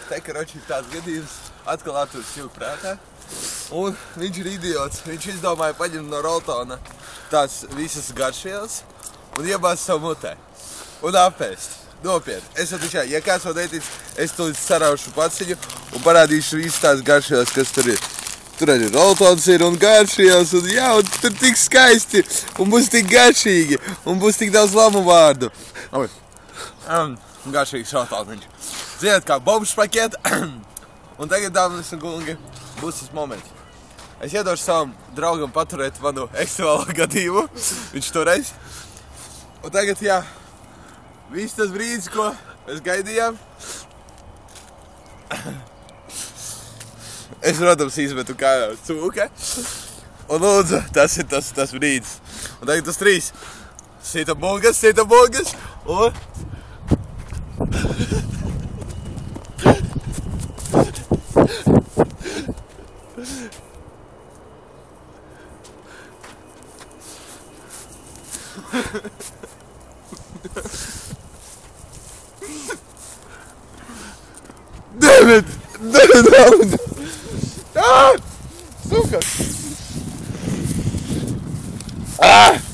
Te, karoči, tāds gadījums atkal Arturs Čilk prātā. Un viņš ir idiots. Viņš izdomāja paņemt no Roltona tās visas garšvielas un iebāzt savu mutē. Un apēst. Nopietni. Es atvišāju, ja kāds vēl netic, es tūlīt saraušu paciņu un parādīšu visas tās garšvielas, kas tur ir. Tur arī Roltons ir un garšvielas un jā, un tur tik skaisti un būs tik garšīgi un būs tik daudz lamu vārdu. Garšīgs Roltoniņš. Zināt, kā bombs paketa. Un tagad, dāmas un kungi, būs tas moments. Es iedošu savam draugam paturēt manu ekstremālo gadījumu. Viņš toreiz. Un tagad, jā, viss tas brīdis, ko mēs gaidījām. Es, protams, izmetu kājā cūka. Un lūdzu, tas ir tas brīdis. Un tagad tas 3. Sita bungas, un... Damn it! Ah! Сука! Ah!